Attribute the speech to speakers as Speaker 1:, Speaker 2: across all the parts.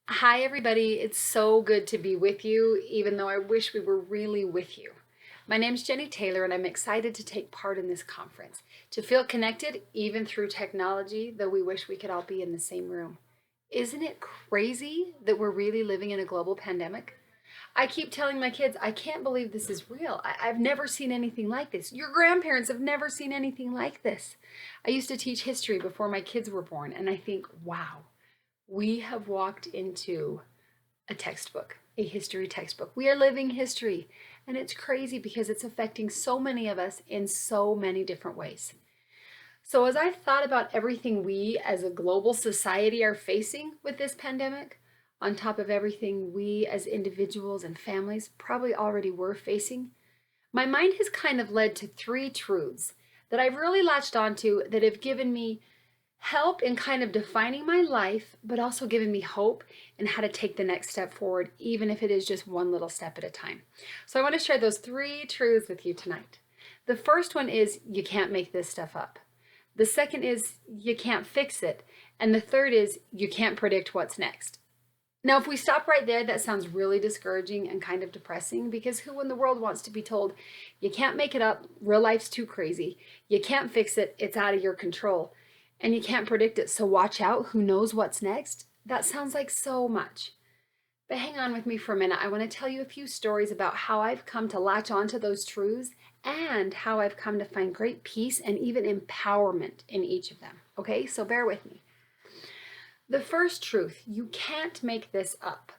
Speaker 1: Hi, everybody. It's so good to be with you, even though I wish we were really with you. My name's Jennie Taylor, and I'm excited to take part in this conference, to feel connected even through technology, though we wish we could all be in the same room. Isn't it crazy that we're really living in a global pandemic? I keep telling my kids, I can't believe this is real. I've never seen anything like this. Your grandparents have never seen anything like this. I used to teach history before my kids were born, and I think, wow, we have walked into a textbook, a history textbook. We are living history, and it's crazy because it's affecting so many of us in so many different ways. So, as I've thought about everything we as a global society are facing with this pandemic, on top of everything we as individuals and families probably already were facing, my mind has kind of led to three truths that I've really latched onto that have given me help in kind of defining my life, but also giving me hope in how to take the next step forward, even if it is just one little step at a time. So I want to share those three truths with you tonight. The first one is you can't make this stuff up. The second is you can't fix it. And the third is you can't predict what's next. Now, if we stop right there, that sounds really discouraging and kind of depressing because who in the world wants to be told you can't make it up, real life's too crazy, you can't fix it, it's out of your control, and you can't predict it, so watch out, who knows what's next? That sounds like so much. But hang on with me for a minute. I want to tell you a few stories about how I've come to latch onto those truths and how I've come to find great peace and even empowerment in each of them. Okay, so bear with me. The first truth, you can't make this up.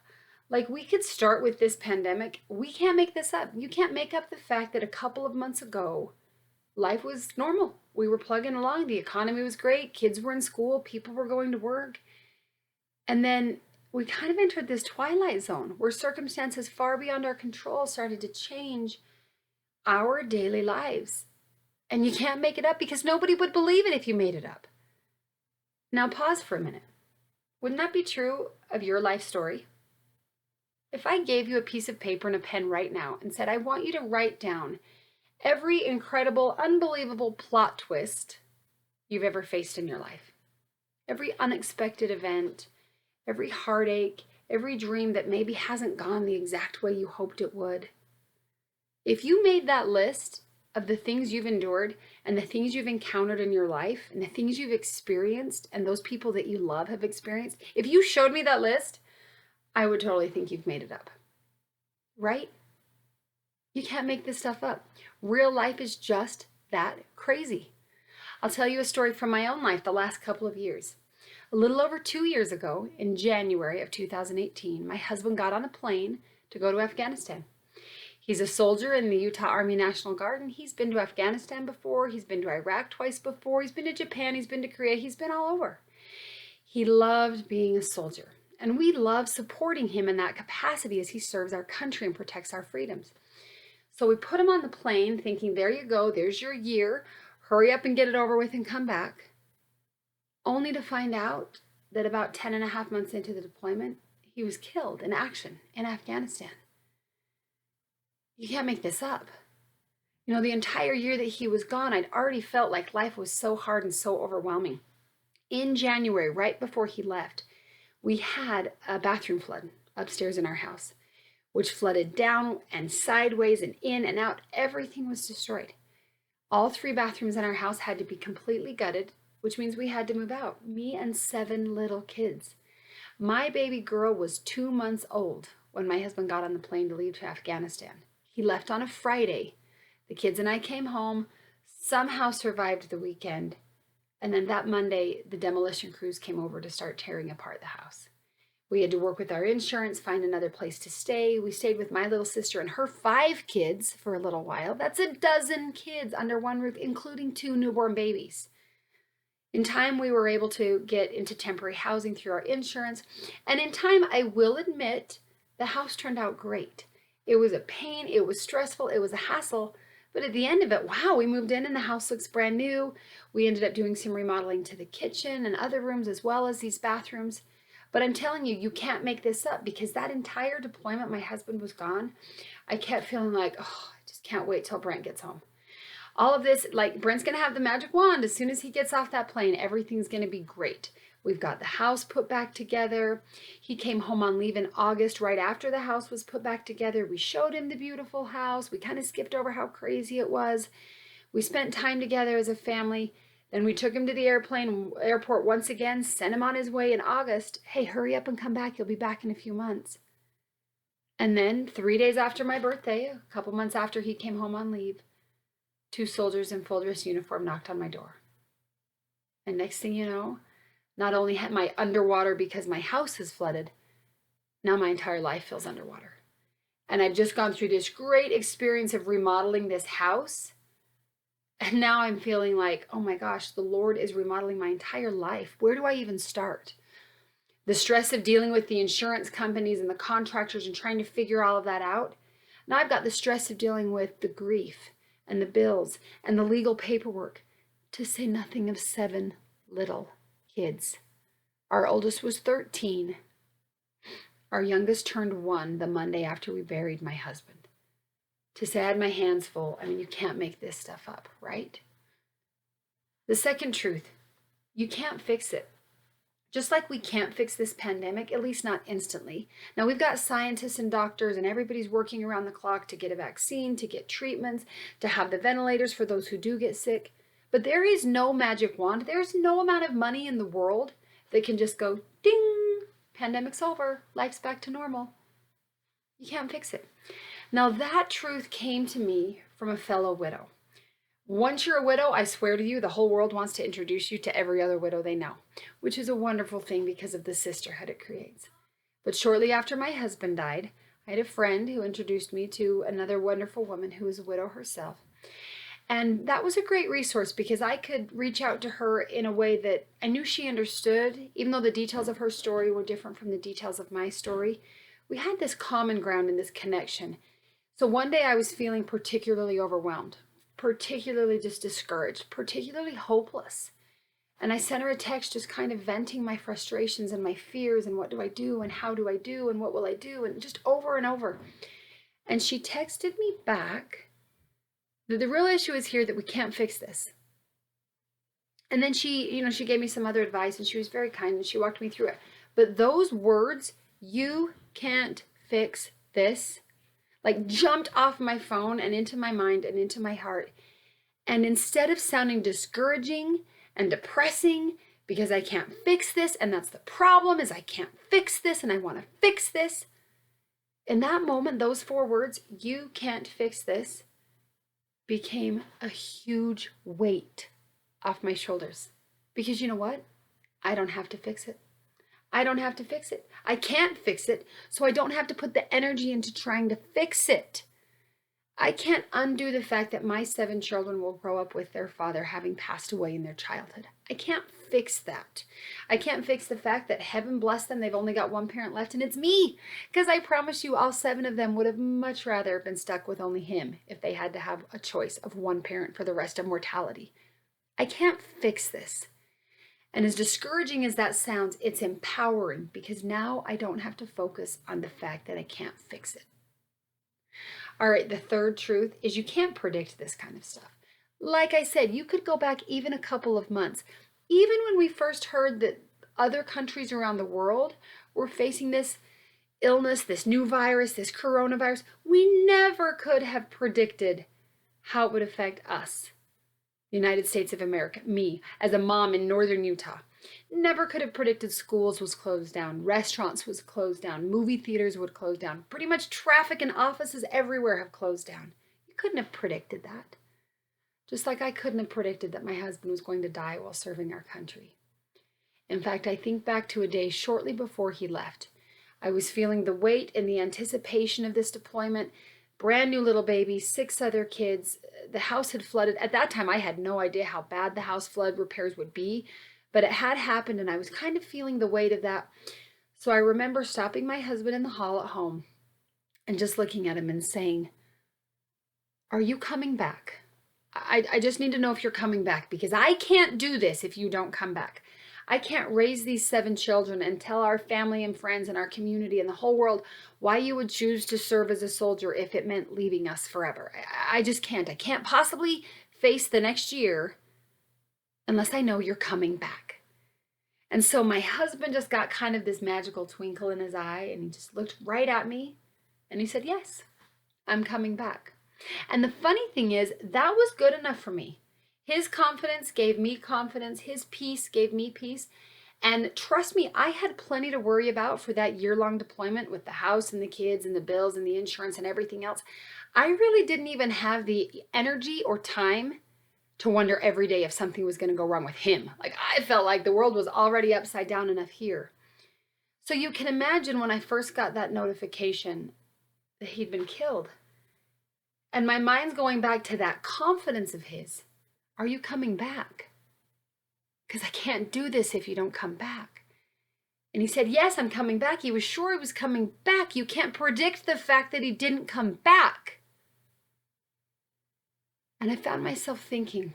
Speaker 1: Like we could start with this pandemic. We can't make this up. You can't make up the fact that a couple of months ago, life was normal. We were plugging along. The economy was great. Kids were in school. People were going to work. And then we kind of entered this twilight zone where circumstances far beyond our control started to change our daily lives. And you can't make it up because nobody would believe it if you made it up. Now, pause for a minute. Wouldn't that be true of your life story? If I gave you a piece of paper and a pen right now and said, I want you to write down every incredible, unbelievable plot twist you've ever faced in your life, every unexpected event, every heartache, every dream that maybe hasn't gone the exact way you hoped it would. If you made that list of the things you've endured and the things you've encountered in your life and the things you've experienced and those people that you love have experienced, if you showed me that list, I would totally think you've made it up. Right? You can't make this stuff up. Real life is just that crazy. I'll tell you a story from my own life the last couple of years. A little over 2 years ago, in January of 2018, my husband got on a plane to go to Afghanistan. He's a soldier in the Utah Army National Guard, and he's been to Afghanistan before. He's been to Iraq twice before. He's been to Japan. He's been to Korea. He's been all over. He loved being a soldier, and we love supporting him in that capacity as he serves our country and protects our freedoms. So we put him on the plane thinking, there you go, there's your year. Hurry up and get it over with and come back. Only to find out that about 10 and a half months into the deployment, he was killed in action in Afghanistan. You can't make this up. You know, the entire year that he was gone, I'd already felt like life was so hard and so overwhelming. In January, right before he left, we had a bathroom flood upstairs in our house, which flooded down and sideways and in and out. Everything was destroyed. All three bathrooms in our house had to be completely gutted, which means we had to move out, me and 7 little kids. My baby girl was 2 months old when my husband got on the plane to leave to Afghanistan. He left on a Friday. The kids and I came home, somehow survived the weekend, and then that Monday, the demolition crews came over to start tearing apart the house. We had to work with our insurance, find another place to stay. We stayed with my little sister and her 5 kids for a little while. That's a dozen kids under one roof, including 2 newborn babies. In time, we were able to get into temporary housing through our insurance. And in time, I will admit, the house turned out great. It was a pain, it was stressful, it was a hassle. But at the end of it, wow, we moved in and the house looks brand new. We ended up doing some remodeling to the kitchen and other rooms as well as these bathrooms. But I'm telling you, you can't make this up because that entire deployment, my husband was gone. I kept feeling like, oh, I just can't wait till Brent gets home. All of this, like Brent's going to have the magic wand. As soon as he gets off that plane, everything's going to be great. We've got the house put back together. He came home on leave in August, right after the house was put back together. We showed him the beautiful house. We kind of skipped over how crazy it was. We spent time together as a family. Then we took him to the airport once again, sent him on his way in August. Hey, hurry up and come back. You'll be back in a few months. And then 3 days after my birthday, a couple months after he came home on leave, 2 soldiers in full dress uniform knocked on my door. And next thing you know, not only am I underwater because my house is flooded, now my entire life feels underwater. And I've just gone through this great experience of remodeling this house. And now I'm feeling like, oh my gosh, the Lord is remodeling my entire life. Where do I even start? The stress of dealing with the insurance companies and the contractors and trying to figure all of that out. Now I've got the stress of dealing with the grief and the bills and the legal paperwork, to say nothing of 7 little kids. Our oldest was 13. Our youngest turned 1 the Monday after we buried my husband. To say I had my hands full, I mean, you can't make this stuff up, right? The second truth, you can't fix it. Just like we can't fix this pandemic, at least not instantly. Now, we've got scientists and doctors and everybody's working around the clock to get a vaccine, to get treatments, to have the ventilators for those who do get sick. But there is no magic wand. There's no amount of money in the world that can just go, ding, pandemic's over, life's back to normal. You can't fix it. Now, that truth came to me from a fellow widow. Once you're a widow, I swear to you, the whole world wants to introduce you to every other widow they know, which is a wonderful thing because of the sisterhood it creates. But shortly after my husband died, I had a friend who introduced me to another wonderful woman who was a widow herself. And that was a great resource because I could reach out to her in a way that I knew she understood, even though the details of her story were different from the details of my story. We had this common ground and this connection. So one day I was feeling particularly overwhelmed, particularly just discouraged, particularly hopeless. And I sent her a text just kind of venting my frustrations and my fears and what do I do and how do I do and what will I do, and just over and over. And she texted me back that the real issue is here, that we can't fix this. And then she gave me some other advice and she was very kind and she walked me through it. But those words, you can't fix this, like jumped off my phone and into my mind and into my heart. And instead of sounding discouraging and depressing because I can't fix this, and that's the problem, is I can't fix this and I want to fix this. In that moment, those 4 words, you can't fix this, became a huge weight off my shoulders. Because you know what? I don't have to fix it. I don't have to fix it. I can't fix it, so I don't have to put the energy into trying to fix it. I can't undo the fact that my 7 children will grow up with their father having passed away in their childhood. I can't fix that. I can't fix the fact that, heaven bless them, they've only got 1 parent left, and it's me. Because I promise you, all 7 of them would have much rather been stuck with only him if they had to have a choice of 1 parent for the rest of mortality. I can't fix this. And as discouraging as that sounds, it's empowering because now I don't have to focus on the fact that I can't fix it. All right, the third truth is you can't predict this kind of stuff. Like I said, you could go back even a couple of months. Even when we first heard that other countries around the world were facing this illness, this new virus, this coronavirus, we never could have predicted how it would affect us. United States of America, me, as a mom in northern Utah, never could have predicted schools was closed down, restaurants was closed down, movie theaters would close down. Pretty much traffic and offices everywhere have closed down. You couldn't have predicted that. Just like I couldn't have predicted that my husband was going to die while serving our country. In fact, I think back to a day shortly before he left. I was feeling the weight and the anticipation of this deployment. Brand new little baby, 6 other kids. The house had flooded. At that time, I had no idea how bad the house flood repairs would be, but it had happened and I was kind of feeling the weight of that. So I remember stopping my husband in the hall at home and just looking at him and saying, "Are you coming back? I just need to know if you're coming back, because I can't do this if you don't come back. I can't raise these 7 children and tell our family and friends and our community and the whole world why you would choose to serve as a soldier if it meant leaving us forever. I just can't. I can't possibly face the next year unless I know you're coming back." And so my husband just got kind of this magical twinkle in his eye, and he just looked right at me and he said, "Yes, I'm coming back." And the funny thing is, that was good enough for me. His confidence gave me confidence. His peace gave me peace. And trust me, I had plenty to worry about for that year-long deployment with the house and the kids and the bills and the insurance and everything else. I really didn't even have the energy or time to wonder every day if something was going to go wrong with him. Like, I felt like the world was already upside down enough here. So you can imagine when I first got that notification that he'd been killed. And my mind's going back to that confidence of his. Are you coming back? Because I can't do this if you don't come back. And he said, "Yes, I'm coming back." He was sure he was coming back. You can't predict the fact that he didn't come back. And I found myself thinking,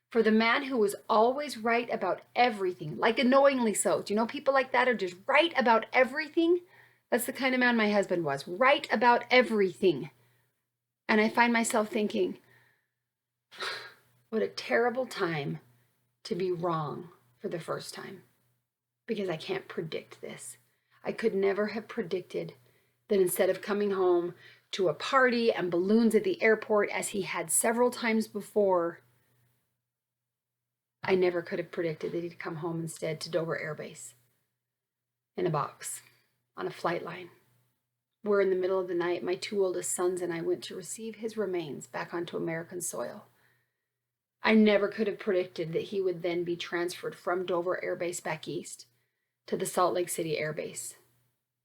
Speaker 1: for the man who was always right about everything, like annoyingly so. Do you know people like that are just right about everything? That's the kind of man my husband was, right about everything. And I find myself thinking, what a terrible time to be wrong for the first time, because I can't predict this. I could never have predicted that instead of coming home to a party and balloons at the airport as he had several times before, I never could have predicted that he'd come home instead to Dover Air Base in a box on a flight line. Where in the middle of the night, my two oldest sons and I went to receive his remains back onto American soil. I never could have predicted that he would then be transferred from Dover Air Base back east to the Salt Lake City Air Base,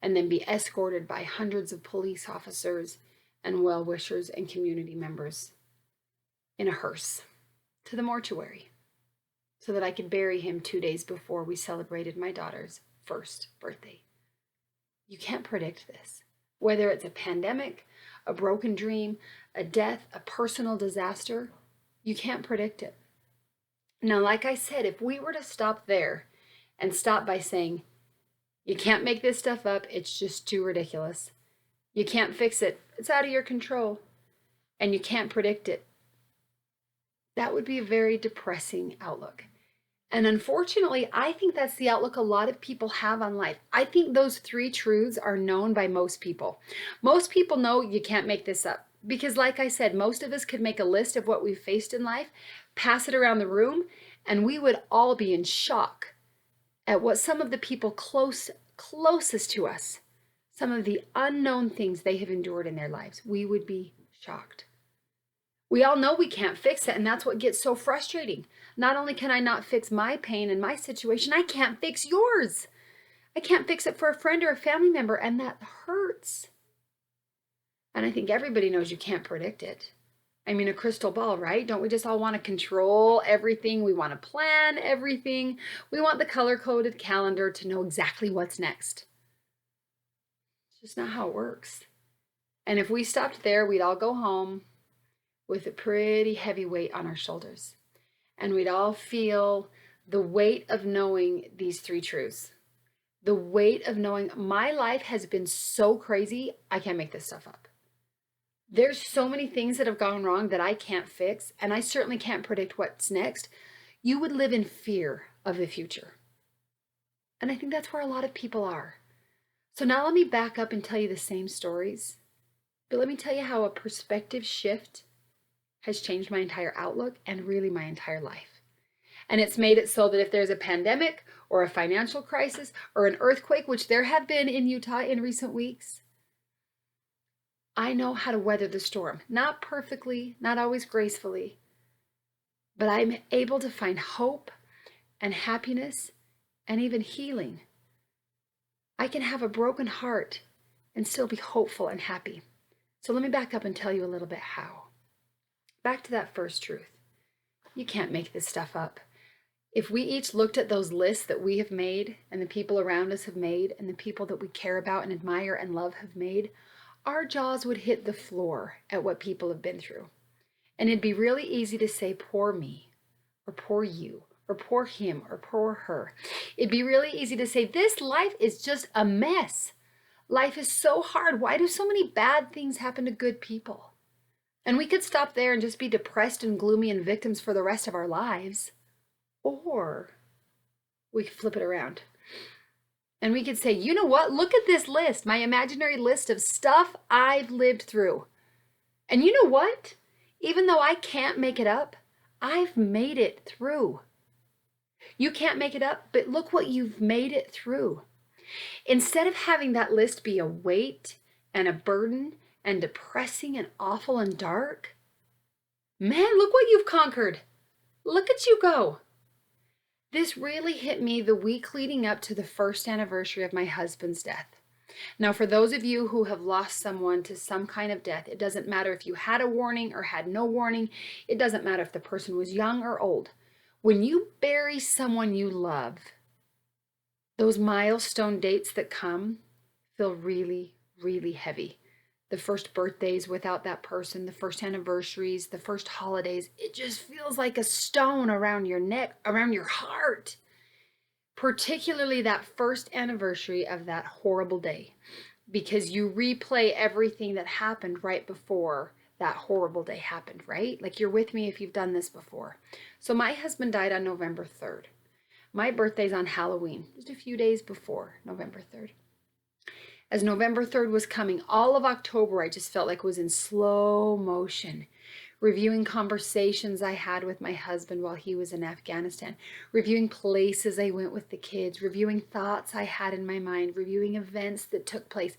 Speaker 1: and then be escorted by hundreds of police officers and well-wishers and community members in a hearse to the mortuary, so that I could bury him 2 days before we celebrated my daughter's first birthday. You can't predict this. Whether it's a pandemic, a broken dream, a death, a personal disaster, you can't predict it. Now, like I said, if we were to stop there and stop by saying, you can't make this stuff up, it's just too ridiculous. You can't fix it, it's out of your control, and you can't predict it, that would be a very depressing outlook. And unfortunately, I think that's the outlook a lot of people have on life. I think those three truths are known by most people. Most people know you can't make this up. Because like I said, most of us could make a list of what we've faced in life, pass it around the room, and we would all be in shock at what some of the people closest to us, some of the unknown things they have endured in their lives. We would be shocked. We all know we can't fix it, and that's what gets so frustrating. Not only can I not fix my pain and my situation, I can't fix yours. I can't fix it for a friend or a family member, and that hurts. And I think everybody knows you can't predict it. I mean, a crystal ball, right? Don't we just all want to control everything? We want to plan everything. We want the color-coded calendar to know exactly what's next. It's just not how it works. And if we stopped there, we'd all go home with a pretty heavy weight on our shoulders. And we'd all feel the weight of knowing these three truths. The weight of knowing my life has been so crazy, I can't make this stuff up. There's so many things that have gone wrong that I can't fix, and I certainly can't predict what's next. You would live in fear of the future. And I think that's where a lot of people are. So now let me back up and tell you the same stories, but let me tell you how a perspective shift has changed my entire outlook and really my entire life. And it's made it so that if there's a pandemic or a financial crisis or an earthquake, which there have been in Utah in recent weeks, I know how to weather the storm. Not perfectly, not always gracefully, but I'm able to find hope and happiness and even healing. I can have a broken heart and still be hopeful and happy. So let me back up and tell you a little bit how. Back to that first truth. You can't make this stuff up. If we each looked at those lists that we have made and the people around us have made and the people that we care about and admire and love have made, our jaws would hit the floor at what people have been through. And it'd be really easy to say, poor me, or poor you, or poor him, or poor her. It'd be really easy to say, this life is just a mess. Life is so hard. Why do so many bad things happen to good people? And we could stop there and just be depressed and gloomy and victims for the rest of our lives. Or we could flip it around. And we could say, you know what? Look at this list, my imaginary list of stuff I've lived through. And you know what? Even though I can't make it up, I've made it through. You can't make it up, but look what you've made it through. Instead of having that list be a weight and a burden and depressing and awful and dark, man, look what you've conquered. Look at you go. This really hit me the week leading up to the first anniversary of my husband's death. Now, for those of you who have lost someone to some kind of death, it doesn't matter if you had a warning or had no warning. It doesn't matter if the person was young or old. When you bury someone you love, those milestone dates that come feel really, really heavy. The first birthdays without that person, the first anniversaries, the first holidays, it just feels like a stone around your neck, around your heart. Particularly that first anniversary of that horrible day, because you replay everything that happened right before that horrible day happened, right? Like, you're with me if you've done this before. So my husband died on November 3rd. My birthday's on Halloween, just a few days before November 3rd. As November 3rd was coming, all of October I just felt like was in slow motion, reviewing conversations I had with my husband while he was in Afghanistan, reviewing places I went with the kids, reviewing thoughts I had in my mind, reviewing events that took place.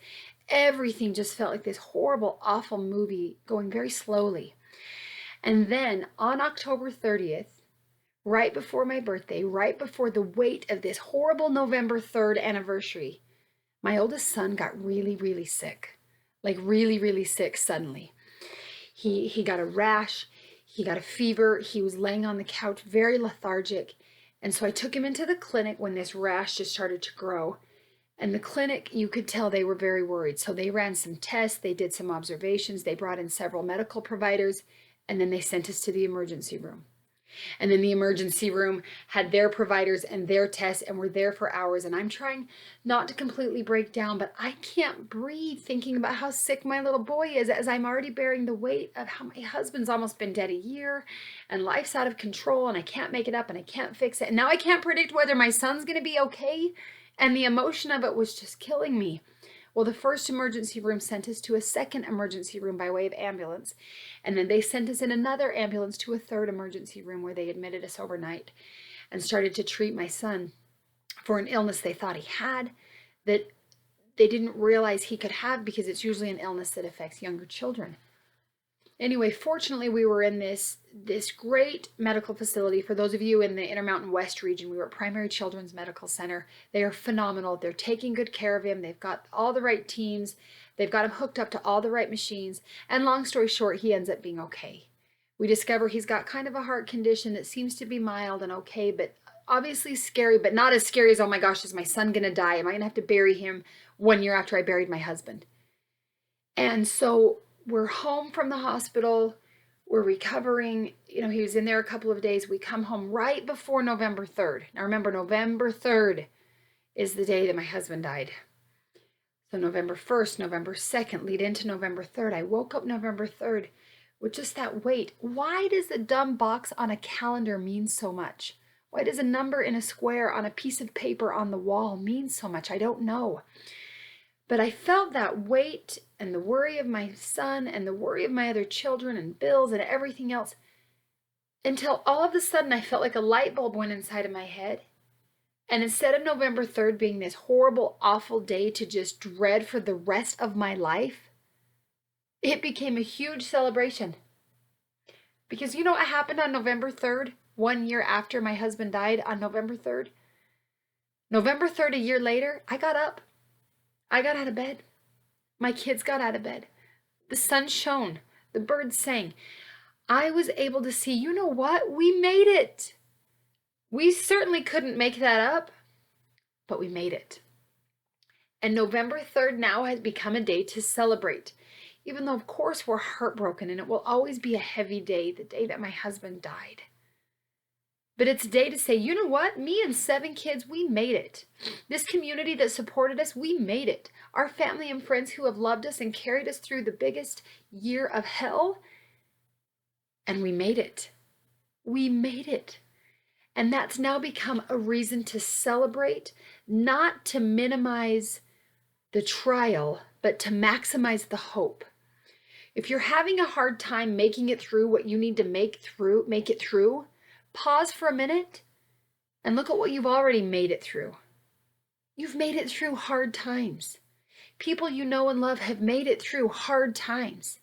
Speaker 1: Everything just felt like this horrible, awful movie going very slowly. And then on October 30th, right before my birthday, right before the weight of this horrible November 3rd anniversary, my oldest son got really, really sick, like really, really sick suddenly. He got a rash, he got a fever, he was laying on the couch, very lethargic. And so I took him into the clinic when this rash just started to grow. And the clinic, you could tell they were very worried. So they ran some tests, they did some observations, they brought in several medical providers, and then they sent us to the emergency room. And then the emergency room had their providers and their tests, and we're there for hours. And I'm trying not to completely break down, but I can't breathe thinking about how sick my little boy is, as I'm already bearing the weight of how my husband's almost been dead a year and life's out of control and I can't make it up and I can't fix it. And now I can't predict whether my son's going to be okay. And the emotion of it was just killing me. Well, the first emergency room sent us to a second emergency room by way of ambulance. And then they sent us in another ambulance to a third emergency room where they admitted us overnight and started to treat my son for an illness they thought he had that they didn't realize he could have, because it's usually an illness that affects younger children. Anyway, fortunately, we were in this great medical facility. For those of you in the Intermountain West region, we were at Primary Children's Medical Center. They are phenomenal. They're taking good care of him. They've got all the right teams. They've got him hooked up to all the right machines. And long story short, he ends up being okay. We discover he's got kind of a heart condition that seems to be mild and okay, but obviously scary, but not as scary as, oh my gosh, is my son going to die? Am I going to have to bury him 1 year after I buried my husband? And so we're home from the hospital. We're recovering. You know, he was in there a couple of days. We come home right before November 3rd. Now remember, November 3rd is the day that my husband died. So November 1st, November 2nd, lead into November 3rd. I woke up November 3rd with just that weight. Why does the dumb box on a calendar mean so much? Why does a number in a square on a piece of paper on the wall mean so much? I don't know. But I felt that weight and the worry of my son and the worry of my other children and bills and everything else, until all of a sudden I felt like a light bulb went inside of my head. And instead of November 3rd being this horrible, awful day to just dread for the rest of my life, it became a huge celebration. Because you know what happened on November 3rd, 1 year after my husband died on November 3rd? November 3rd, a year later, I got up. I got out of bed. My kids got out of bed. The sun shone. The birds sang. I was able to see, you know what? We made it. We certainly couldn't make that up, but we made it. And November 3rd now has become a day to celebrate, even though, of course, we're heartbroken and it will always be a heavy day, the day that my husband died. But it's a day to say, you know what? Me and 7 kids, we made it. This community that supported us, we made it. Our family and friends who have loved us and carried us through the biggest year of hell, and we made it. We made it. And that's now become a reason to celebrate, not to minimize the trial, but to maximize the hope. If you're having a hard time making it through what you need to make it through, pause for a minute and look at what you've already made it through. You've made it through hard times. People you know and love have made it through hard times.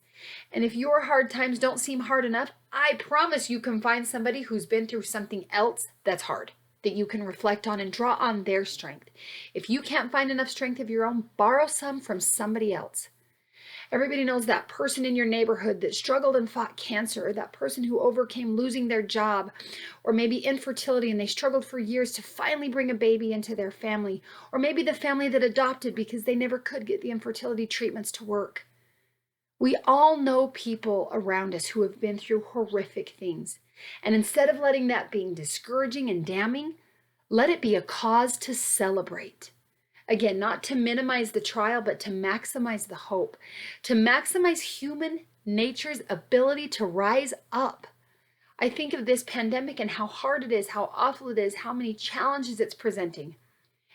Speaker 1: And if your hard times don't seem hard enough, I promise you can find somebody who's been through something else that's hard that you can reflect on and draw on their strength. If you can't find enough strength of your own, borrow some from somebody else. Everybody knows that person in your neighborhood that struggled and fought cancer, or that person who overcame losing their job, or maybe infertility and they struggled for years to finally bring a baby into their family, or maybe the family that adopted because they never could get the infertility treatments to work. We all know people around us who have been through horrific things. And instead of letting that being discouraging and damning, let it be a cause to celebrate. Again, not to minimize the trial, but to maximize the hope, to maximize human nature's ability to rise up. I think of this pandemic and how hard it is, how awful it is, how many challenges it's presenting.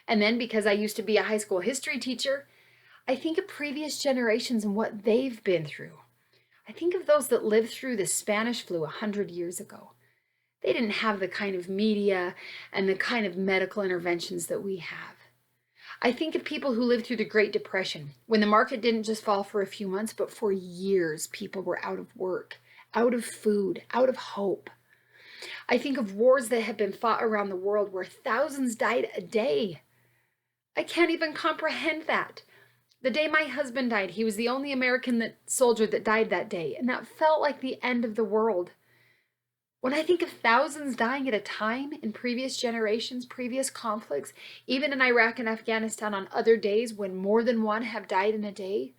Speaker 1: And then because I used to be a high school history teacher, I think of previous generations and what they've been through. I think of those that lived through the Spanish flu 100 years ago. They didn't have the kind of media and the kind of medical interventions that we have. I think of people who lived through the Great Depression, when the market didn't just fall for a few months, but for years people were out of work, out of food, out of hope. I think of wars that have been fought around the world where thousands died a day. I can't even comprehend that. The day my husband died, he was the only American soldier that died that day, and that felt like the end of the world. When I think of thousands dying at a time in previous generations, previous conflicts, even in Iraq and Afghanistan on other days when more than one have died in a day,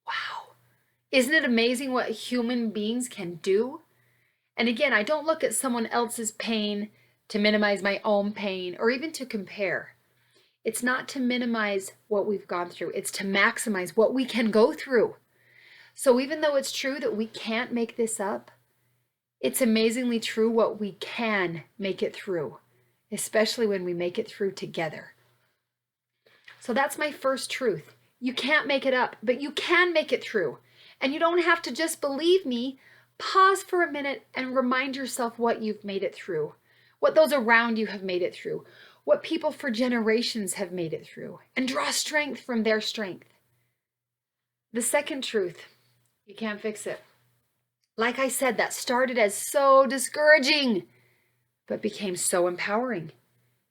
Speaker 1: wow. Isn't it amazing what human beings can do? And again, I don't look at someone else's pain to minimize my own pain or even to compare. It's not to minimize what we've gone through. It's to maximize what we can go through. So even though it's true that we can't make this up, it's amazingly true what we can make it through, especially when we make it through together. So that's my first truth. You can't make it up, but you can make it through. And you don't have to just believe me. Pause for a minute and remind yourself what you've made it through, what those around you have made it through, what people for generations have made it through, and draw strength from their strength. The second truth, you can't fix it. Like I said, that started as so discouraging, but became so empowering.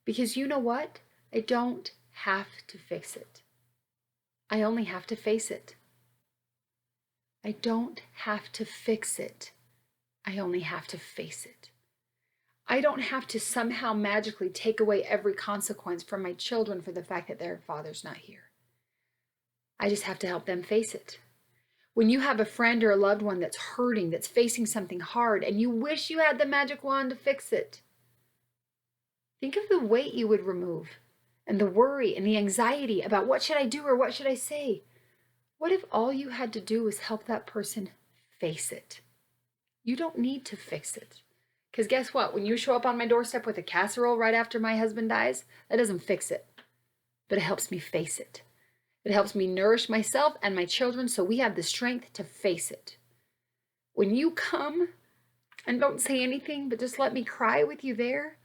Speaker 1: Because you know what? I don't have to fix it. I only have to face it. I don't have to fix it. I only have to face it. I don't have to somehow magically take away every consequence from my children for the fact that their father's not here. I just have to help them face it. When you have a friend or a loved one that's hurting, that's facing something hard, and you wish you had the magic wand to fix it, think of the weight you would remove and the worry and the anxiety about what should I do or what should I say. What if all you had to do was help that person face it? You don't need to fix it. Because guess what? When you show up on my doorstep with a casserole right after my husband dies, that doesn't fix it, but it helps me face it. It helps me nourish myself and my children so we have the strength to face it. When you come and don't say anything, but just let me cry with you there,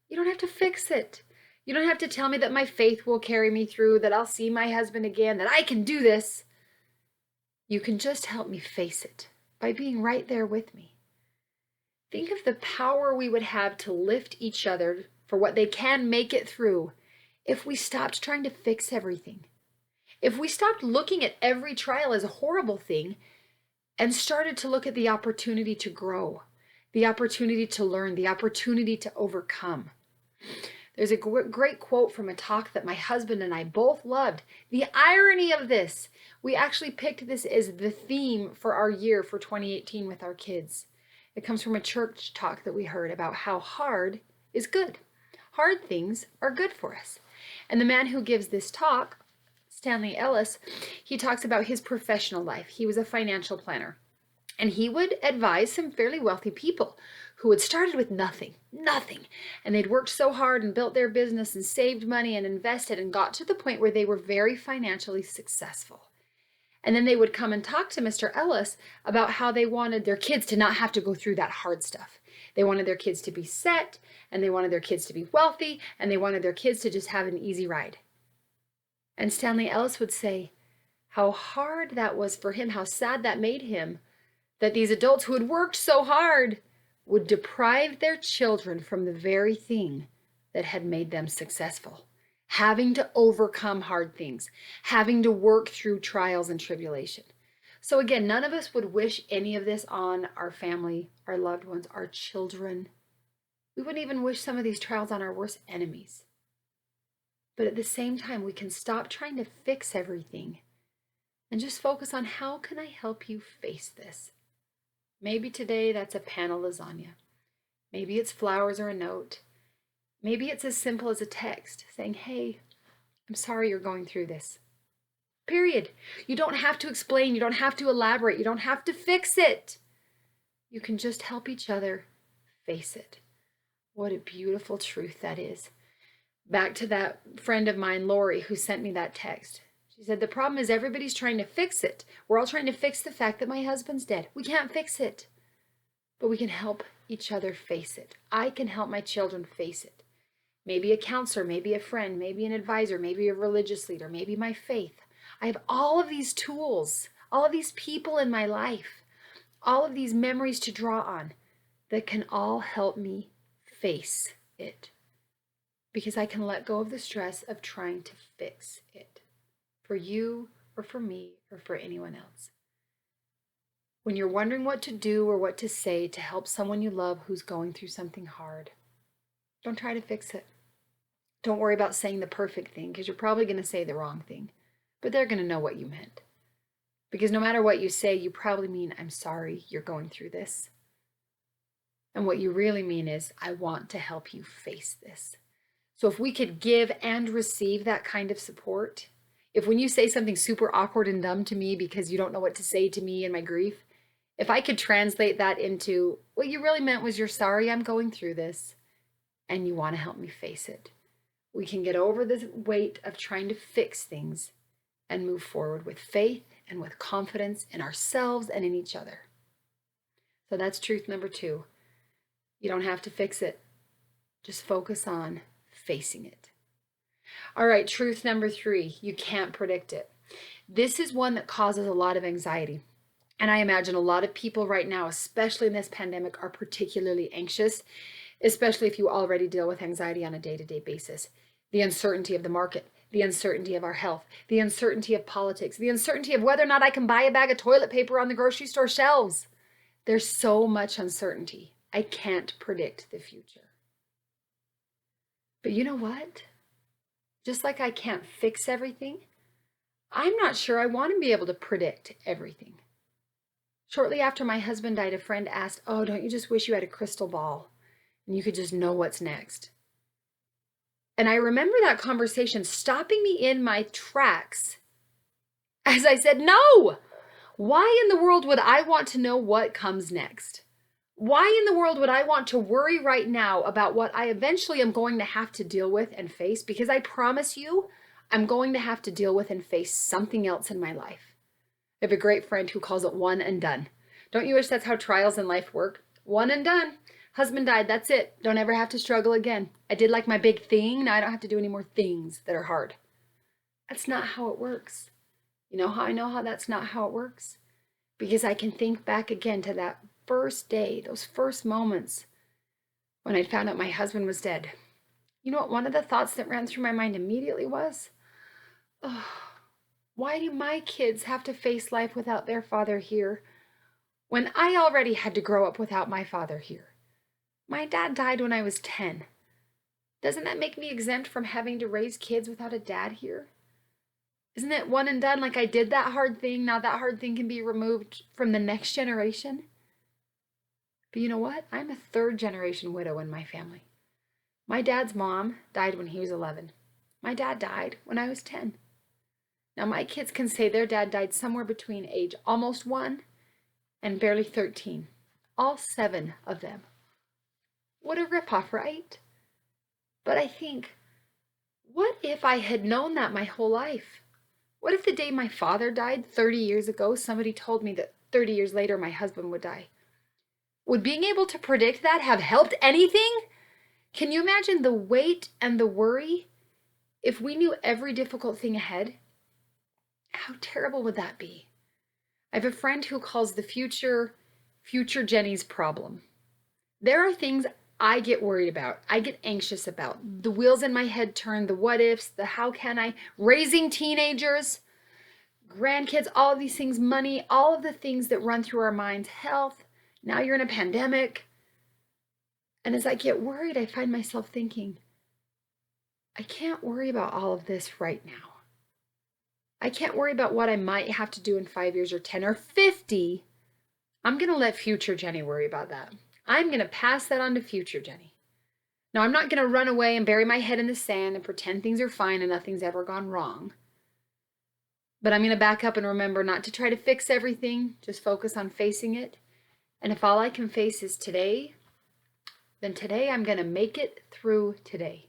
Speaker 1: you don't have to fix it. You don't have to tell me that my faith will carry me through, that I'll see my husband again, that I can do this. You can just help me face it by being right there with me. Think of the power we would have to lift each other for what they can make it through if we stopped trying to fix everything. If we stopped looking at every trial as a horrible thing and started to look at the opportunity to grow, the opportunity to learn, the opportunity to overcome. There's a great quote from a talk that my husband and I both loved. The irony of this, we actually picked this as the theme for our year for 2018 with our kids. It comes from a church talk that we heard about how hard is good. Hard things are good for us. And the man who gives this talk, Stanley Ellis, he talks about his professional life. He was a financial planner. And he would advise some fairly wealthy people who had started with nothing, and they'd worked so hard and built their business and saved money and invested and got to the point where they were very financially successful. And then they would come and talk to Mr. Ellis about how they wanted their kids to not have to go through that hard stuff. They wanted their kids to be set, and they wanted their kids to be wealthy, and they wanted their kids to just have an easy ride. And Stanley Ellis would say how hard that was for him, how sad that made him, that these adults who had worked so hard would deprive their children from the very thing that had made them successful. Having to overcome hard things, having to work through trials and tribulation. So again, none of us would wish any of this on our family, our loved ones, our children. We wouldn't even wish some of these trials on our worst enemies. But at the same time, we can stop trying to fix everything and just focus on how can I help you face this? Maybe today that's a pan of lasagna. Maybe it's flowers or a note. Maybe it's as simple as a text saying, hey, I'm sorry you're going through this. Period. You don't have to explain. You don't have to elaborate. You don't have to fix it. You can just help each other face it. What a beautiful truth that is. Back to that friend of mine, Lori, who sent me that text. She said, the problem is everybody's trying to fix it. We're all trying to fix the fact that my husband's dead. We can't fix it, but we can help each other face it. I can help my children face it. Maybe a counselor, maybe a friend, maybe an advisor, maybe a religious leader, maybe my faith. I have all of these tools, all of these people in my life, all of these memories to draw on that can all help me face it. Because I can let go of the stress of trying to fix it for you or for me or for anyone else. When you're wondering what to do or what to say to help someone you love who's going through something hard, don't try to fix it. Don't worry about saying the perfect thing because you're probably going to say the wrong thing, but they're going to know what you meant. Because no matter what you say, you probably mean, I'm sorry you're going through this. And what you really mean is, I want to help you face this. So if we could give and receive that kind of support, if when you say something super awkward and dumb to me because you don't know what to say to me in my grief, if I could translate that into what you really meant was you're sorry I'm going through this and you want to help me face it, we can get over the weight of trying to fix things and move forward with faith and with confidence in ourselves and in each other. So that's truth number 2. You don't have to fix it. Just focus on facing it. All right, truth number 3, you can't predict it. This is one that causes a lot of anxiety. And I imagine a lot of people right now, especially in this pandemic, are particularly anxious, especially if you already deal with anxiety on a day-to-day basis. The uncertainty of the market, the uncertainty of our health, the uncertainty of politics, the uncertainty of whether or not I can buy a bag of toilet paper on the grocery store shelves. There's so much uncertainty. I can't predict the future. But you know what? Just like I can't fix everything, I'm not sure I want to be able to predict everything. Shortly after my husband died, a friend asked, oh, don't you just wish you had a crystal ball and you could just know what's next? And I remember that conversation stopping me in my tracks as I said, no! Why in the world would I want to know what comes next? Why in the world would I want to worry right now about what I eventually am going to have to deal with and face? Because I promise you, I'm going to have to deal with and face something else in my life. I have a great friend who calls it one and done. Don't you wish that's how trials in life work? One and done. Husband died, that's it. Don't ever have to struggle again. I did like my big thing, now I don't have to do any more things that are hard. That's not how it works. You know how I know how that's not how it works? Because I can think back again to that first day, those first moments when I found out my husband was dead. You know what one of the thoughts that ran through my mind immediately was? Oh, why do my kids have to face life without their father here when I already had to grow up without my father here? My dad died when I was 10. Doesn't that make me exempt from having to raise kids without a dad here? Isn't it one and done, like I did that hard thing, now that hard thing can be removed from the next generation? But you know what? I'm a 3rd generation widow in my family. My dad's mom died when he was 11. My dad died when I was 10. Now my kids can say their dad died somewhere between age almost 1 and barely 13. All 7 of them. What a ripoff, right? But I think, what if I had known that my whole life? What if the day my father died 30 years ago, somebody told me that 30 years later my husband would die? Would being able to predict that have helped anything? Can you imagine the weight and the worry if we knew every difficult thing ahead? How terrible would that be? I have a friend who calls the future Jennie's problem. There are things I get worried about, I get anxious about. The wheels in my head turn, the what ifs, the how can I, raising teenagers, grandkids, all of these things, money, all of the things that run through our minds, health. Now you're in a pandemic. And as I get worried, I find myself thinking, I can't worry about all of this right now. I can't worry about what I might have to do in 5 years or 10 or 50. I'm going to let future Jennie worry about that. I'm going to pass that on to future Jennie. Now, I'm not going to run away and bury my head in the sand and pretend things are fine and nothing's ever gone wrong. But I'm going to back up and remember not to try to fix everything, just focus on facing it. And if all I can face is today, then today I'm going to make it through today.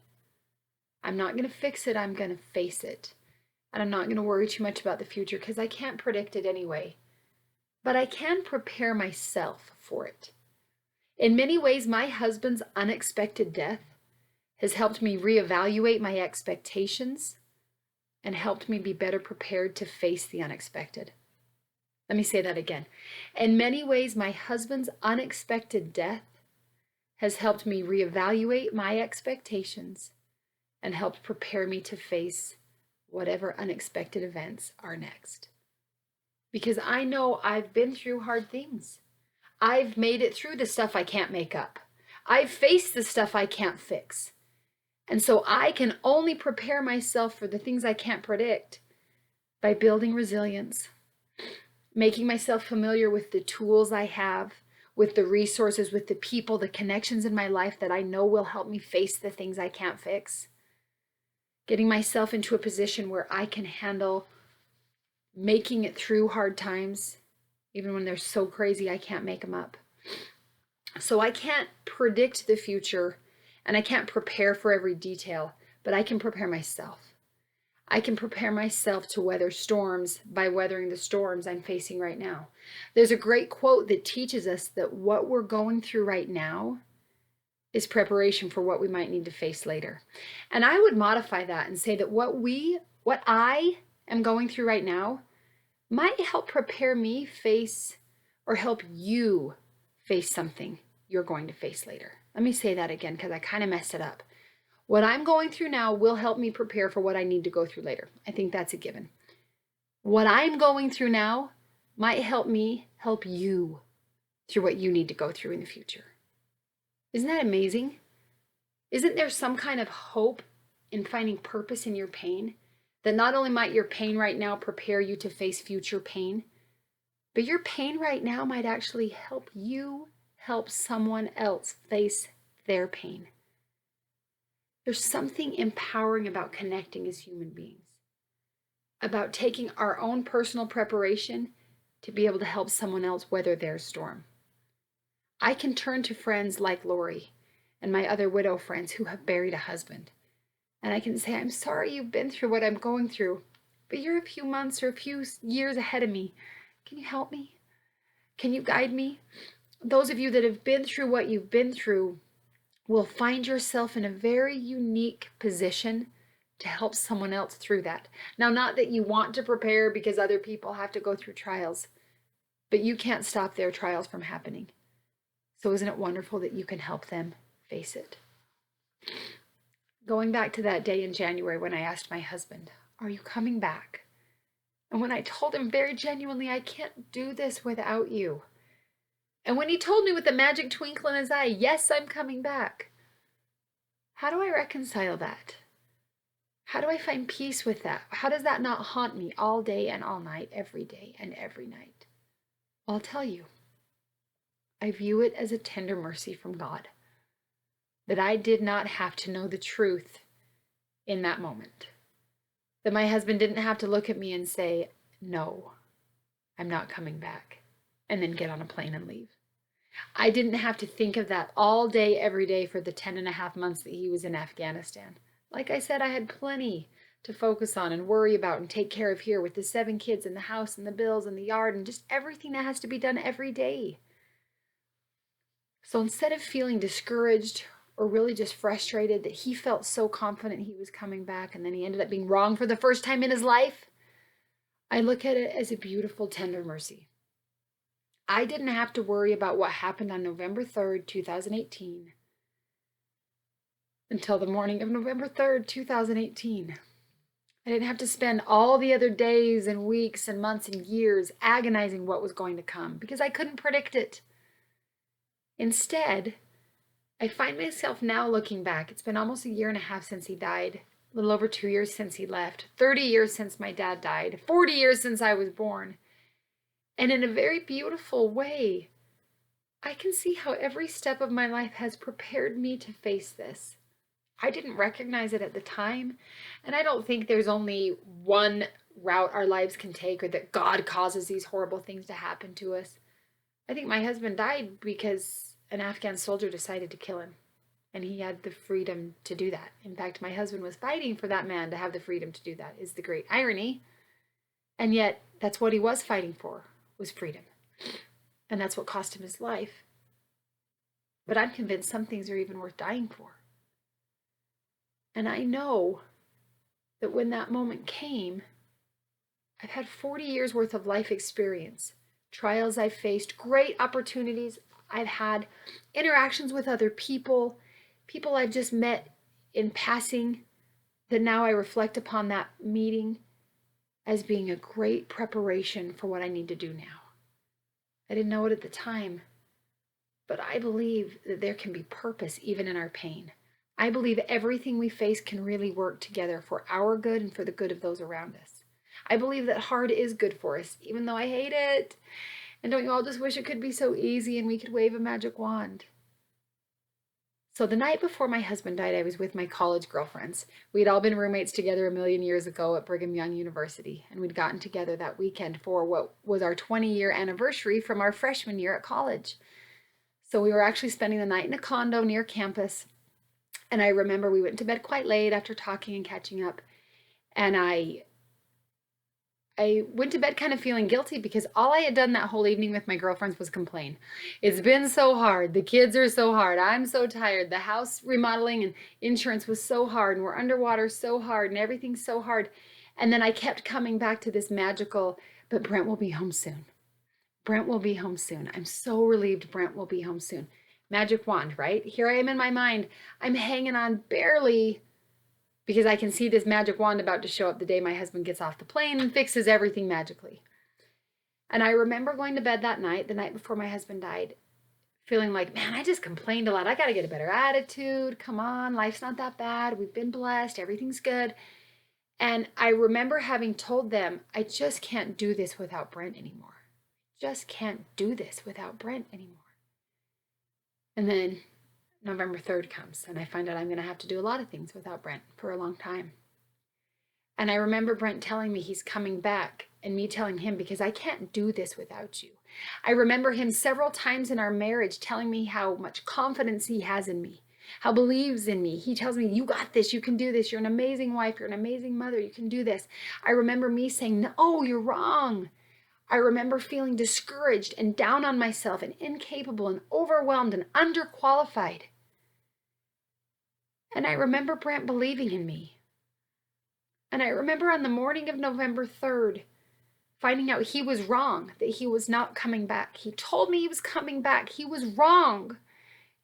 Speaker 1: I'm not going to fix it, I'm going to face it. And I'm not going to worry too much about the future because I can't predict it anyway. But I can prepare myself for it. In many ways, my husband's unexpected death has helped me reevaluate my expectations and helped me be better prepared to face the unexpected. Let me say that again. In many ways, my husband's unexpected death has helped me reevaluate my expectations and helped prepare me to face whatever unexpected events are next. Because I know I've been through hard things. I've made it through the stuff I can't make up. I've faced the stuff I can't fix. And so I can only prepare myself for the things I can't predict by building resilience, making myself familiar with the tools I have, with the resources, with the people, the connections in my life that I know will help me face the things I can't fix. Getting myself into a position where I can handle making it through hard times, even when they're so crazy I can't make them up. So I can't predict the future and I can't prepare for every detail, but I can prepare myself. I can prepare myself to weather storms by weathering the storms I'm facing right now. There's a great quote that teaches us that what we're going through right now is preparation for what we might need to face later. And I would modify that and say that what I am going through right now might help prepare me face or help you face something you're going to face later. Let me say that again because I kind of messed it up. What I'm going through now will help me prepare for what I need to go through later. I think that's a given. What I'm going through now might help me help you through what you need to go through in the future. Isn't that amazing? Isn't there some kind of hope in finding purpose in your pain? That not only might your pain right now prepare you to face future pain, but your pain right now might actually help you help someone else face their pain. There's something empowering about connecting as human beings, about taking our own personal preparation to be able to help someone else weather their storm. I can turn to friends like Lori and my other widow friends who have buried a husband. And I can say, I'm sorry you've been through what I'm going through, but you're a few months or a few years ahead of me. Can you help me? Can you guide me? Those of you that have been through what you've been through will find yourself in a very unique position to help someone else through that. Now, not that you want to prepare because other people have to go through trials, but you can't stop their trials from happening. So isn't it wonderful that you can help them face it? Going back to that day in January when I asked my husband, are you coming back? And when I told him very genuinely, I can't do this without you. And when he told me with a magic twinkle in his eye, yes, I'm coming back. How do I reconcile that? How do I find peace with that? How does that not haunt me all day and all night, every day and every night? I'll tell you. I view it as a tender mercy from God that I did not have to know the truth in that moment. That my husband didn't have to look at me and say, no, I'm not coming back. and then get on a plane and leave. I didn't have to think of that all day, every day for the 10.5 months that he was in Afghanistan. Like I said, I had plenty to focus on and worry about and take care of here with the 7 kids and the house and the bills and the yard and just everything that has to be done every day. So instead of feeling discouraged or really just frustrated that he felt so confident he was coming back and then he ended up being wrong for the first time in his life, I look at it as a beautiful, tender mercy. I didn't have to worry about what happened on November 3rd, 2018 until the morning of November 3rd, 2018. I didn't have to spend all the other days and weeks and months and years agonizing what was going to come because I couldn't predict it. Instead, I find myself now looking back. It's been almost 1.5 years since he died, a little over 2 years since he left, 30 years since my dad died, 40 years since I was born. And in a very beautiful way, I can see how every step of my life has prepared me to face this. I didn't recognize it at the time, and I don't think there's only one route our lives can take or that God causes these horrible things to happen to us. I think my husband died because an Afghan soldier decided to kill him, and he had the freedom to do that. In fact, my husband was fighting for that man to have the freedom to do that, is the great irony. And yet, that's what he was fighting for, was freedom. And that's what cost him his life. But I'm convinced some things are even worth dying for. And I know that when that moment came, I've had 40 years worth of life experience, trials I've faced, great opportunities I've had, interactions with other people, people I've just met in passing, that now I reflect upon that meeting as being a great preparation for what I need to do now. I didn't know it at the time, but I believe that there can be purpose even in our pain. I believe everything we face can really work together for our good and for the good of those around us. I believe that hard is good for us, even though I hate it. And don't you all just wish it could be so easy and we could wave a magic wand? So the night before my husband died, I was with my college girlfriends. We'd all been roommates together 1,000,000 years ago at Brigham Young University, and we'd gotten together that weekend for what was our 20-year anniversary from our freshman year at college. So we were actually spending the night in a condo near campus. And I remember we went to bed quite late after talking and catching up. And I went to bed kind of feeling guilty because all I had done that whole evening with my girlfriends was complain. It's been so hard. The kids are so hard. I'm so tired. The house remodeling and insurance was so hard. And we're underwater so hard. And everything's so hard. And then I kept coming back to this magical, but Brent will be home soon. Brent will be home soon. I'm so relieved Brent will be home soon. Magic wand, right? Here I am in my mind. I'm hanging on barely because I can see this magic wand about to show up the day my husband gets off the plane and fixes everything magically. And I remember going to bed that night, the night before my husband died, feeling like, man, I just complained a lot. I got to get a better attitude. Come on, life's not that bad. We've been blessed. Everything's good. And I remember having told them, I just can't do this without Brent anymore. Just can't do this without Brent anymore. And then November 3rd comes, and I find out I'm going to have to do a lot of things without Brent for a long time. And I remember Brent telling me he's coming back, and me telling him, because I can't do this without you. I remember him several times in our marriage telling me how much confidence he has in me, how believes in me. He tells me, you got this, you can do this, you're an amazing wife, you're an amazing mother, you can do this. I remember me saying, no, you're wrong. I remember feeling discouraged and down on myself and incapable and overwhelmed and underqualified. And I remember Brent believing in me. And I remember on the morning of November 3rd, finding out he was wrong, that he was not coming back. He told me he was coming back. He was wrong.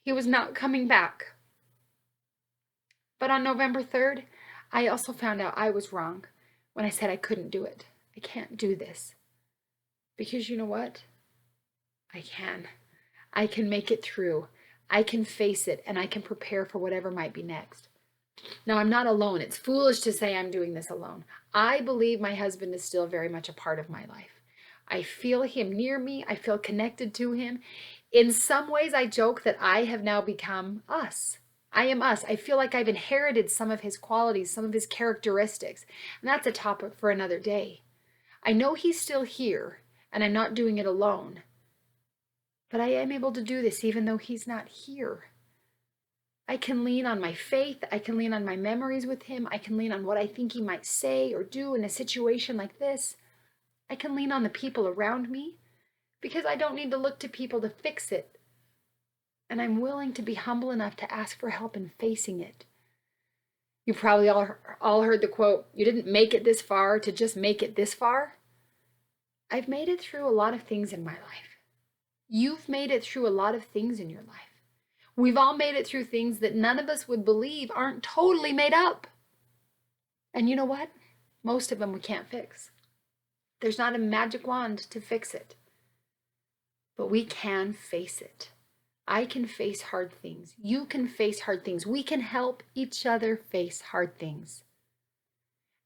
Speaker 1: He was not coming back. But on November 3rd, I also found out I was wrong when I said I couldn't do it. I can't do this. Because you know what? I can. I can make it through. I can face it, and I can prepare for whatever might be next. Now, I'm not alone. It's foolish to say I'm doing this alone. I believe my husband is still very much a part of my life. I feel him near me. I feel connected to him. In some ways, I joke that I have now become us. I am us. I feel like I've inherited some of his qualities, some of his characteristics. And that's a topic for another day. I know he's still here. And I'm not doing it alone. But I am able to do this even though he's not here. I can lean on my faith. I can lean on my memories with him. I can lean on what I think he might say or do in a situation like this. I can lean on the people around me because I don't need to look to people to fix it. And I'm willing to be humble enough to ask for help in facing it. You probably all heard the quote, "You didn't make it this far to just make it this far." I've made it through a lot of things in my life. You've made it through a lot of things in your life. We've all made it through things that none of us would believe aren't totally made up. And you know what? Most of them we can't fix. There's not a magic wand to fix it. But we can face it. I can face hard things. You can face hard things. We can help each other face hard things.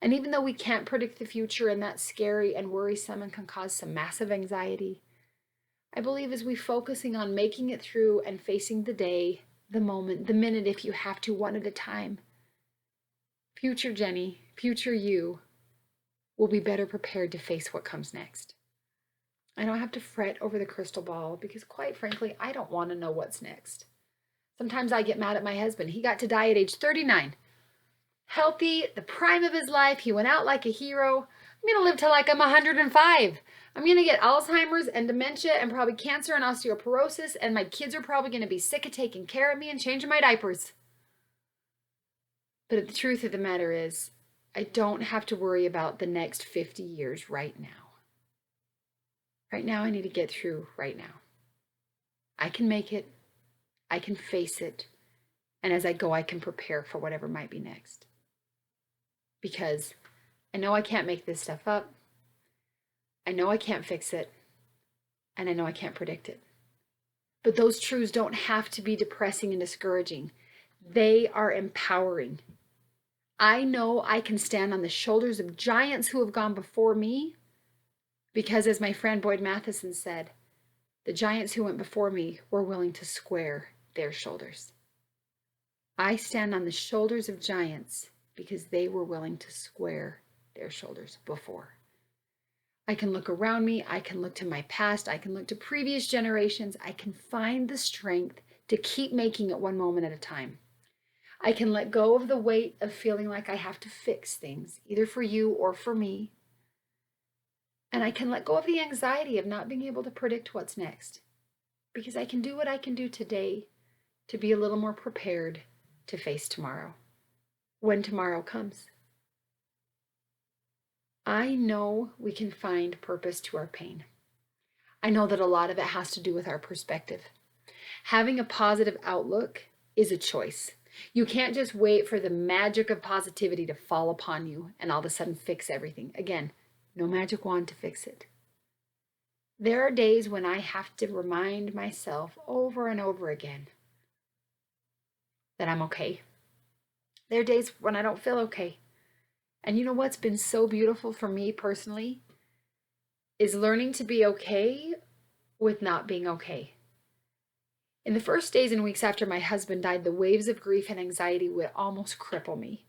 Speaker 1: And even though we can't predict the future, and that's scary and worrisome and can cause some massive anxiety, I believe as we focusing on making it through and facing the day, the moment, the minute, if you have to, one at a time, future Jennie, future you, will be better prepared to face what comes next. I don't have to fret over the crystal ball because, quite frankly, I don't want to know what's next. Sometimes I get mad at my husband. He got to die at age 39. Healthy, the prime of his life. He went out like a hero. I'm going to live till like I'm 105. I'm going to get Alzheimer's and dementia and probably cancer and osteoporosis, and my kids are probably going to be sick of taking care of me and changing my diapers. But the truth of the matter is, I don't have to worry about the next 50 years right now. Right now, I need to get through right now. I can make it. I can face it. And as I go, I can prepare for whatever might be next. Because I know I can't make this stuff up. I know I can't fix it. And I know I can't predict it. But those truths don't have to be depressing and discouraging. They are empowering. I know I can stand on the shoulders of giants who have gone before me. Because as my friend Boyd Matheson said, the giants who went before me were willing to square their shoulders. I stand on the shoulders of giants because they were willing to square their shoulders before. I can look around me. I can look to my past. I can look to previous generations. I can find the strength to keep making it one moment at a time. I can let go of the weight of feeling like I have to fix things, either for you or for me. And I can let go of the anxiety of not being able to predict what's next, because I can do what I can do today to be a little more prepared to face tomorrow, when tomorrow comes. I know we can find purpose to our pain. I know that a lot of it has to do with our perspective. Having a positive outlook is a choice. You can't just wait for the magic of positivity to fall upon you and all of a sudden fix everything. Again, no magic wand to fix it. There are days when I have to remind myself over and over again that I'm okay. There are days when I don't feel okay. And you know what's been so beautiful for me personally is learning to be okay with not being okay. In the first days and weeks after my husband died, the waves of grief and anxiety would almost cripple me.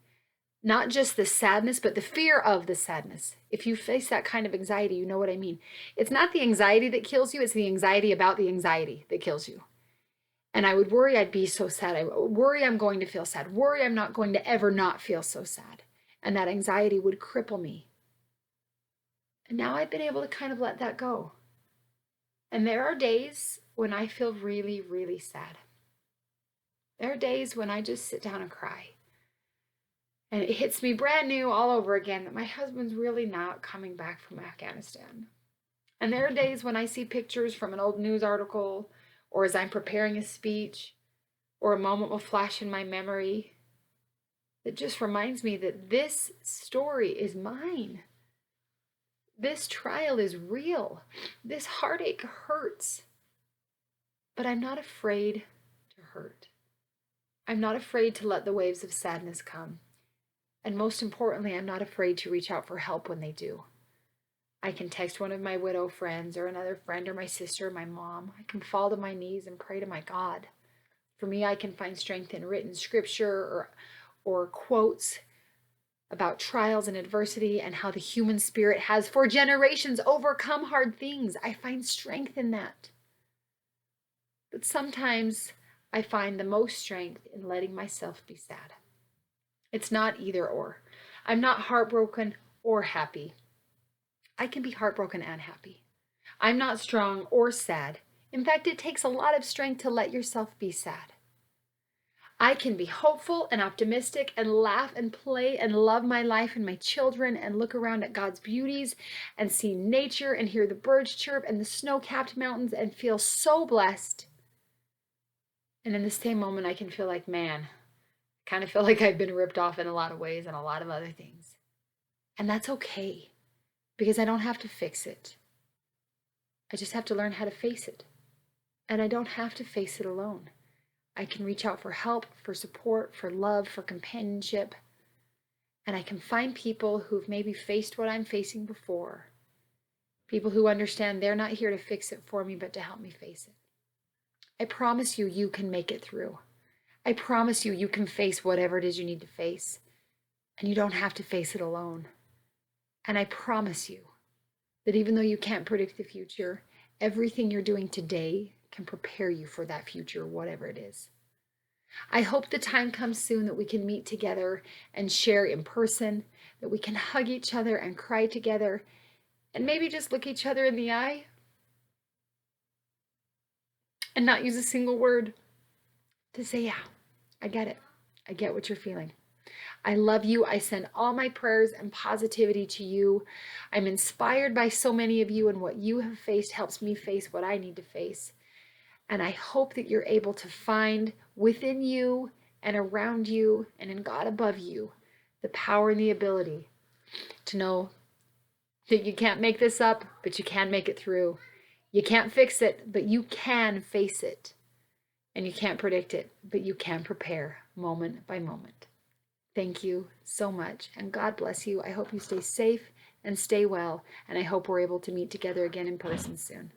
Speaker 1: Not just the sadness, but the fear of the sadness. If you face that kind of anxiety, you know what I mean. It's not the anxiety that kills you, it's the anxiety about the anxiety that kills you. And I would worry I'd be so sad. I would worry I'm going to feel sad. Worry I'm not going to ever not feel so sad. And that anxiety would cripple me. And now I've been able to kind of let that go. And there are days when I feel really, really sad. There are days when I just sit down and cry. And it hits me brand new all over again that my husband's really not coming back from Afghanistan. And there are days when I see pictures from an old news article, or as I'm preparing a speech, or a moment will flash in my memory that just reminds me that this story is mine. This trial is real. This heartache hurts. But I'm not afraid to hurt. I'm not afraid to let the waves of sadness come. And most importantly, I'm not afraid to reach out for help when they do. I can text one of my widow friends or another friend or my sister or my mom. I can fall to my knees and pray to my God. For me, I can find strength in written scripture or quotes about trials and adversity and how the human spirit has for generations overcome hard things. I find strength in that. But sometimes I find the most strength in letting myself be sad. It's not either or. I'm not heartbroken or happy. I can be heartbroken and happy. I'm not strong or sad. In fact, it takes a lot of strength to let yourself be sad. I can be hopeful and optimistic and laugh and play and love my life and my children and look around at God's beauties and see nature and hear the birds chirp and the snow-capped mountains and feel so blessed. And in the same moment, I can feel like, man, I kind of feel like I've been ripped off in a lot of ways and a lot of other things. And that's okay, because I don't have to fix it. I just have to learn how to face it. And I don't have to face it alone. I can reach out for help, for support, for love, for companionship. And I can find people who've maybe faced what I'm facing before. People who understand they're not here to fix it for me, but to help me face it. I promise you, you can make it through. I promise you, you can face whatever it is you need to face. And you don't have to face it alone. And I promise you that even though you can't predict the future, everything you're doing today can prepare you for that future, whatever it is. I hope the time comes soon that we can meet together and share in person, that we can hug each other and cry together, and maybe just look each other in the eye and not use a single word to say, yeah, I get it. I get what you're feeling. I love you. I send all my prayers and positivity to you. I'm inspired by so many of you, and what you have faced helps me face what I need to face. And I hope that you're able to find within you and around you and in God above you the power and the ability to know that you can't make this up, but you can make it through. You can't fix it, but you can face it. And you can't predict it, but you can prepare moment by moment. Thank you so much, and God bless you. I hope you stay safe and stay well, and I hope we're able to meet together again in person soon.